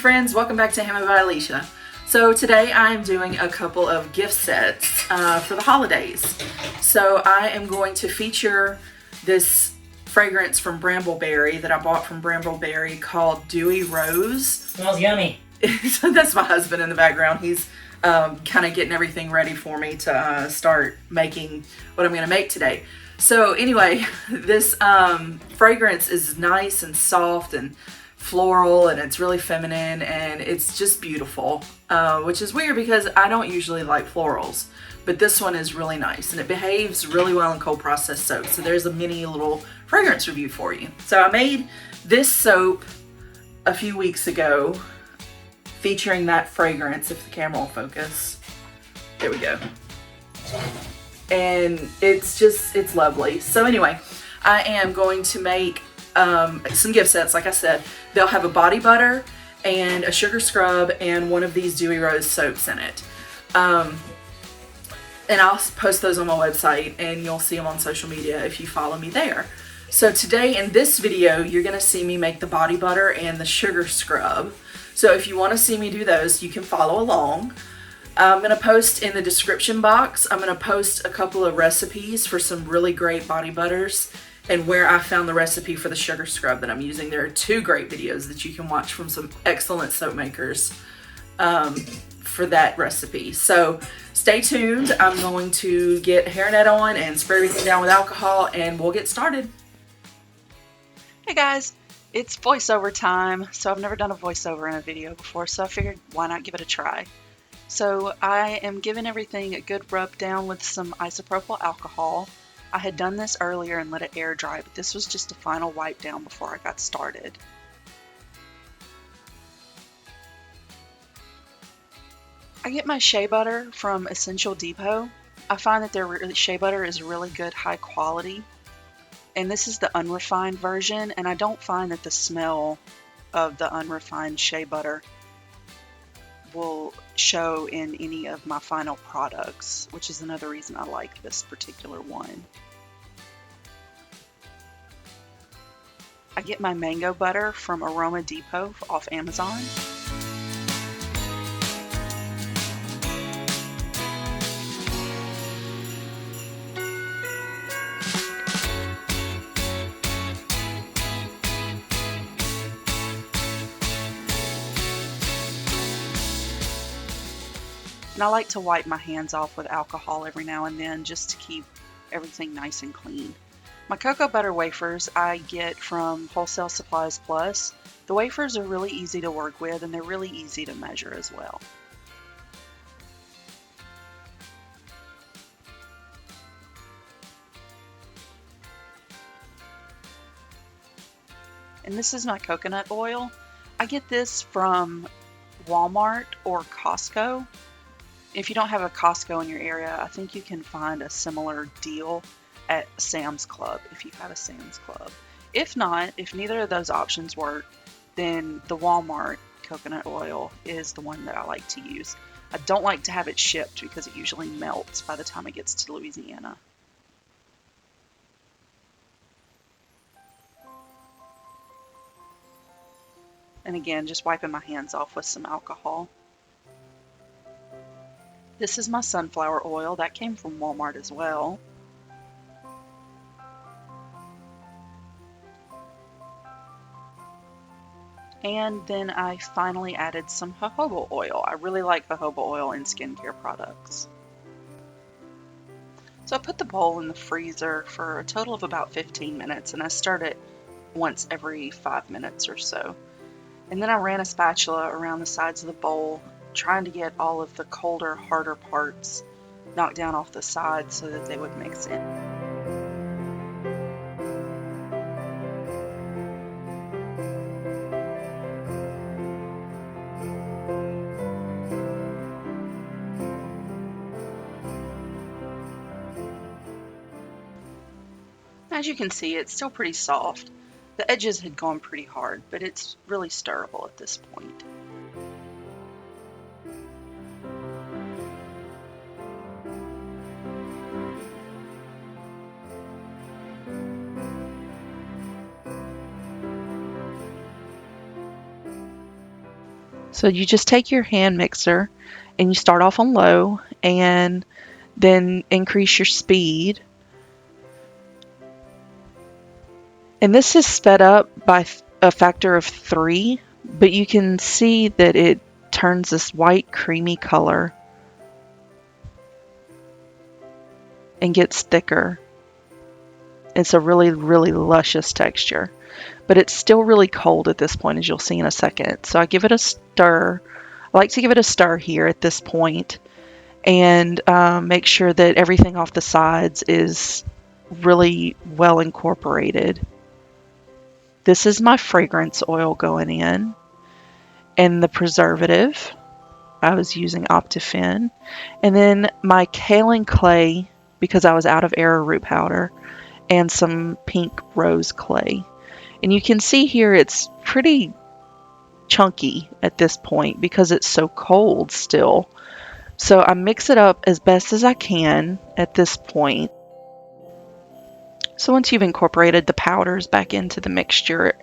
friends, welcome back to Handmade by Alicia. So today I am doing a couple of gift sets for the holidays. So I am going to feature this fragrance from Bramble Berry that I bought from Bramble Berry called Dewy Rose. Smells yummy. So that's my husband in the background. He's kind of getting everything ready for me to start making what I'm going to make today. So anyway, this fragrance is nice and soft and floral, and it's really feminine, and it's just beautiful, which is weird because I don't usually like florals, but this one is really nice and it behaves really well in cold processed soap. So there's a mini little fragrance review for you. So I made this soap a few weeks ago featuring that fragrance, if the camera will focus. There we go. And it's lovely. So anyway, I am going to make some gift sets. Like I said, they'll have a body butter and a sugar scrub and one of these Dewy Rose soaps in it. And I'll post those on my website and you'll see them on social media if you follow me there. So today in this video, you're gonna see me make the body butter and the sugar scrub. So if you wanna see me do those, you can follow along. I'm gonna post in the description box, I'm gonna post a couple of recipes for some really great body butters and where I found the recipe for the sugar scrub that I'm using. There are 2 great videos that you can watch from some excellent soap makers for that recipe. So stay tuned. I'm going to get a hairnet on and spray everything down with alcohol and we'll get started. Hey guys, it's voiceover time. So I've never done a voiceover in a video before, so I figured why not give it a try. So I am giving everything a good rub down with some isopropyl alcohol. I had done this earlier and let it air dry, but this was just a final wipe down before I got started. I get my shea butter from Essential Depot. I find that their shea butter is really good, high quality. And this is the unrefined version, and I don't find that the smell of the unrefined shea butter will show in any of my final products, which is another reason I like this particular one. I get my mango butter from Aroma Depot off Amazon. And I like to wipe my hands off with alcohol every now and then just to keep everything nice and clean. My cocoa butter wafers I get from Wholesale Supplies Plus. The wafers are really easy to work with and they're really easy to measure as well. And this is my coconut oil. I get this from Walmart or Costco. If you don't have a Costco in your area, I think you can find a similar deal at Sam's Club if you have a Sam's Club. If not, if neither of those options work, then the Walmart coconut oil is the one that I like to use. I don't like to have it shipped because it usually melts by the time it gets to Louisiana. And again, just wiping my hands off with some alcohol. This is my sunflower oil. That came from Walmart as well. And then I finally added some jojoba oil. I really like jojoba oil in skincare products. So I put the bowl in the freezer for a total of about 15 minutes, and I stirred it once every 5 minutes or so. And then I ran a spatula around the sides of the bowl, trying to get all of the colder, harder parts knocked down off the sides so that they would mix in. As you can see, it's still pretty soft. The edges had gone pretty hard, but it's really stirrable at this point. So you just take your hand mixer and you start off on low and then increase your speed. And this is sped up by a factor of 3, but you can see that it turns this white creamy color and gets thicker. It's a really, really luscious texture, but it's still really cold at this point, as you'll see in a second. So I give it a stir. I like to give it a stir here at this point and make sure that everything off the sides is really well incorporated. This is my fragrance oil going in, and the preservative. I was using Optifin, and then my kaolin clay because I was out of arrowroot powder, and some pink rose clay. And you can see here it's pretty chunky at this point because it's so cold still. So I mix it up as best as I can at this point. So once you've incorporated the powders back into the mixture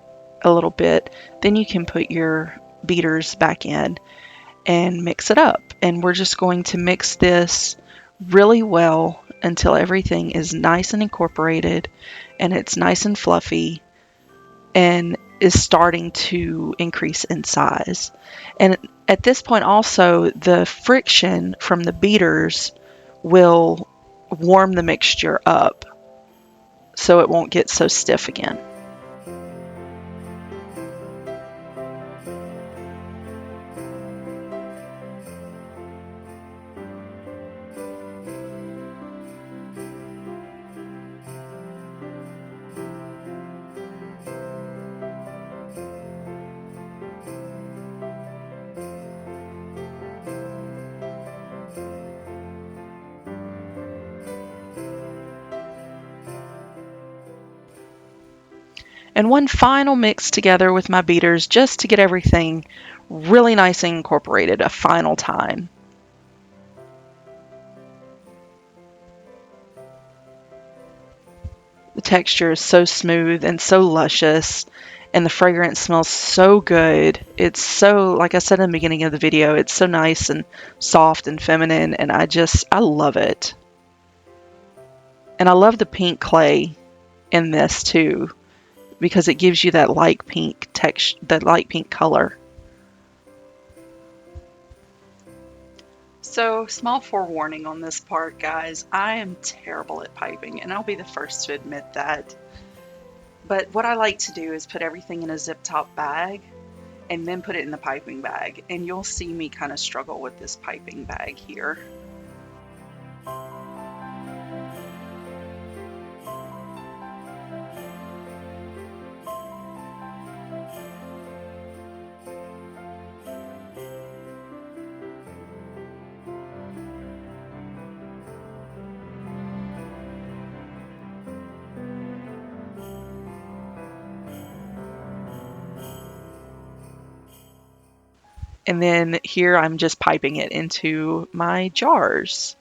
a little bit, then you can put your beaters back in and mix it up. And we're just going to mix this really well until everything is nice and incorporated and it's nice and fluffy and is starting to increase in size. And at this point also, the friction from the beaters will warm the mixture up so it won't get so stiff again. And one final mix together with my beaters just to get everything really nice and incorporated a final time. The texture is so smooth and so luscious, and the fragrance smells so good. It's so, like I said in the beginning of the video, it's so nice and soft and feminine, and I love it. And I love the pink clay in this too, because it gives you that light pink texture, that light pink color. So, small forewarning on this part, guys. I am terrible at piping, and I'll be the first to admit that. But what I like to do is put everything in a zip top bag and then put it in the piping bag. And you'll see me kind of struggle with this piping bag here. And then here I'm just piping it into my jars.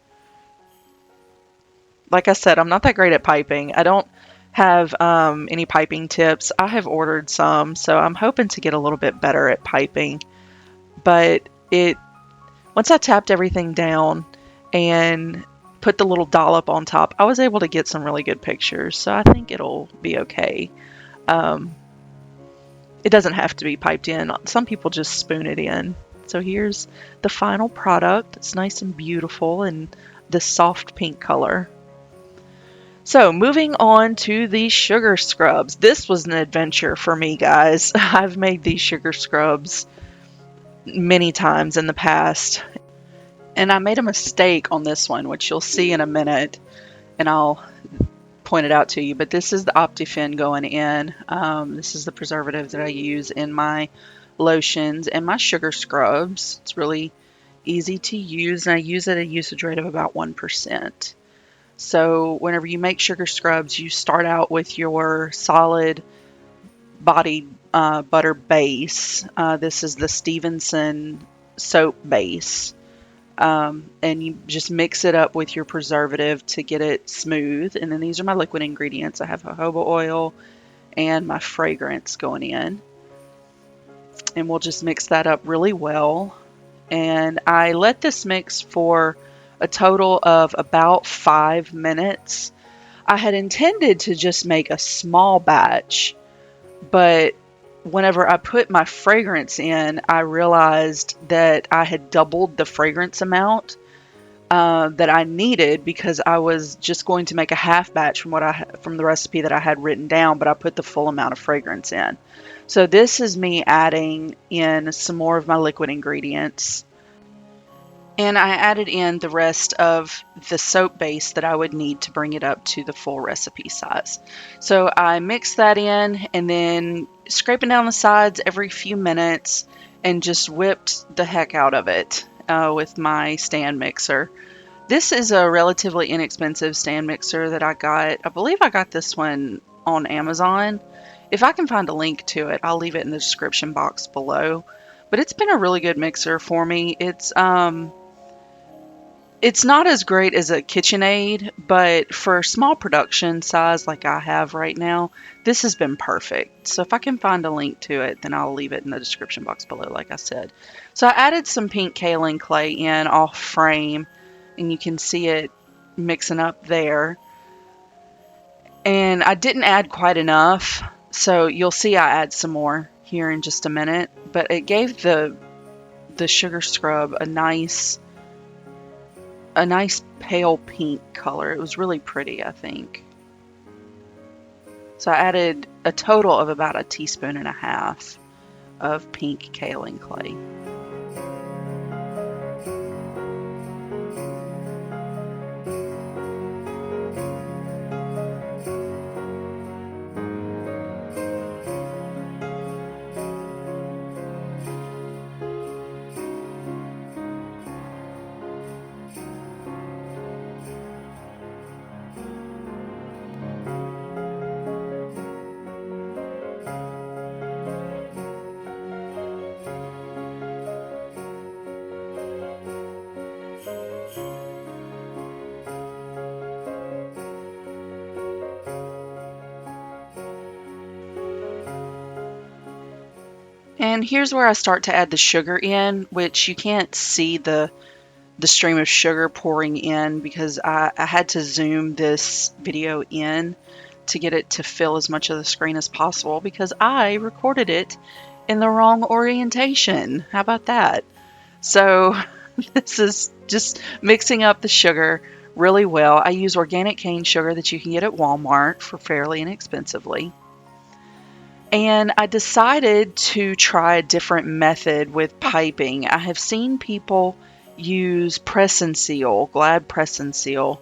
Like I said, I'm not that great at piping. I don't have any piping tips. I have ordered some, so I'm hoping to get a little bit better at piping. But once I tapped everything down and put the little dollop on top, I was able to get some really good pictures. So I think it'll be okay. It doesn't have to be piped in. Some people just spoon it in. So here's the final product. It's nice and beautiful in this soft pink color. So moving on to the sugar scrubs. This was an adventure for me, guys. I've made these sugar scrubs many times in the past. And I made a mistake on this one, which you'll see in a minute. And I'll point it out to you, but this is the Optifin going in. This is the preservative that I use in my lotions and my sugar scrubs. It's really easy to use, and I use at a usage rate of about 1%. So whenever you make sugar scrubs, you start out with your solid body butter base. This is the Stevenson soap base. And you just mix it up with your preservative to get it smooth. And then these are my liquid ingredients. I have jojoba oil and my fragrance going in. And we'll just mix that up really well. And I let this mix for a total of about 5 minutes. I had intended to just make a small batch, but whenever I put my fragrance in, I realized that I had doubled the fragrance amount that I needed, because I was just going to make a half batch from the recipe that I had written down, but I put the full amount of fragrance in. So this is me adding in some more of my liquid ingredients. And I added in the rest of the soap base that I would need to bring it up to the full recipe size. So I mixed that in, and then scraping down the sides every few minutes, and just whipped the heck out of it with my stand mixer. This is a relatively inexpensive stand mixer that I got. I believe I got this one on Amazon. If I can find a link to it, I'll leave it in the description box below. But it's been a really good mixer for me. It's not as great as a KitchenAid, but for small production size like I have right now, this has been perfect. So if I can find a link to it, then I'll leave it in the description box below, like I said. So I added some pink kaolin clay in off frame, and you can see it mixing up there. And I didn't add quite enough, so you'll see I add some more here in just a minute. But it gave the sugar scrub a nice pale pink color. It was really pretty, I think. So I added a total of about 1.5 teaspoons of pink kaolin clay. And here's where I start to add the sugar in, which you can't see the stream of sugar pouring in, because I had to zoom this video in to get it to fill as much of the screen as possible, because I recorded it in the wrong orientation. How about that? So this is just mixing up the sugar really well. I use organic cane sugar that you can get at Walmart for fairly inexpensively. And I decided to try a different method with piping. I have seen people use press and seal, Glad press and seal,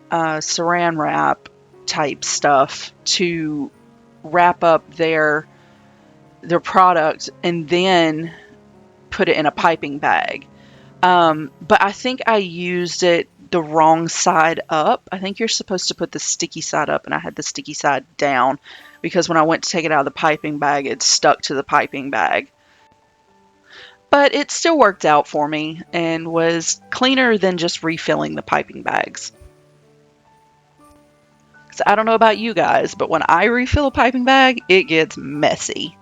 saran wrap type stuff to wrap up their product and then put it in a piping bag. But I think I used it the wrong side up. I think you're supposed to put the sticky side up, and I had the sticky side down, because when I went to take it out of the piping bag, it stuck to the piping bag. But it still worked out for me and was cleaner than just refilling the piping bags. So I don't know about you guys, but when I refill a piping bag, it gets messy.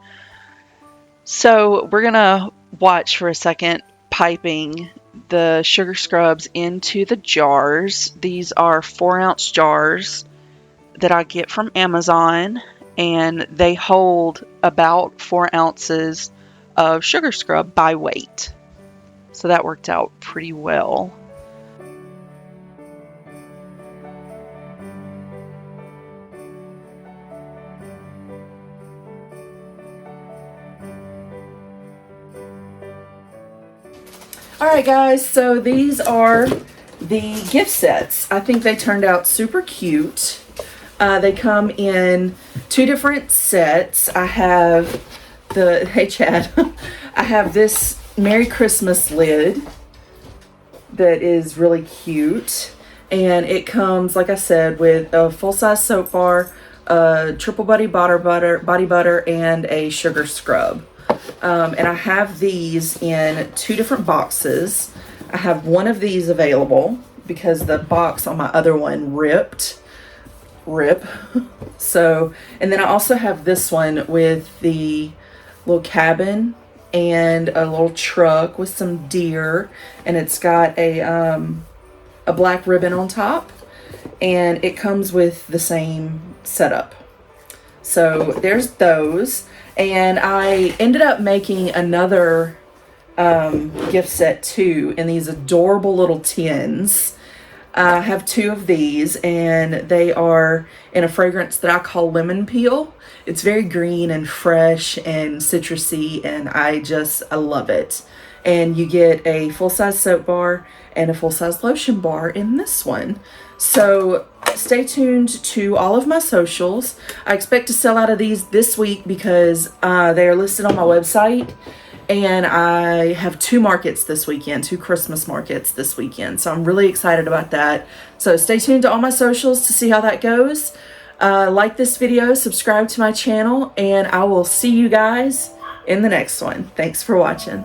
So we're gonna watch for a second piping the sugar scrubs into the jars. These are 4-ounce jars that I get from Amazon, and they hold about 4 ounces of sugar scrub by weight. So that worked out pretty well. Alright guys, so these are the gift sets. I think they turned out super cute. They come in 2 different sets. I have hey Chad, I have this Merry Christmas lid that is really cute. And it comes, like I said, with a full-size soap bar, a triple body butter, and a sugar scrub. And I have these in 2 different boxes. I have one of these available because the box on my other one ripped. So, and then I also have this one with the little cabin and a little truck with some deer, and it's got a black ribbon on top, and it comes with the same setup. So there's those, and I ended up making another gift set too in these adorable little tins. I have 2 of these, and they are in a fragrance that I call lemon peel. It's very green and fresh and citrusy, and I love it. And you get a full-size soap bar and a full-size lotion bar in this one. So stay tuned to all of my socials. I expect to sell out of these this week because they are listed on my website. And I have 2 markets this weekend, 2 Christmas markets this weekend. So I'm really excited about that. So stay tuned to all my socials to see how that goes. Like this video, subscribe to my channel, and I will see you guys in the next one. Thanks for watching.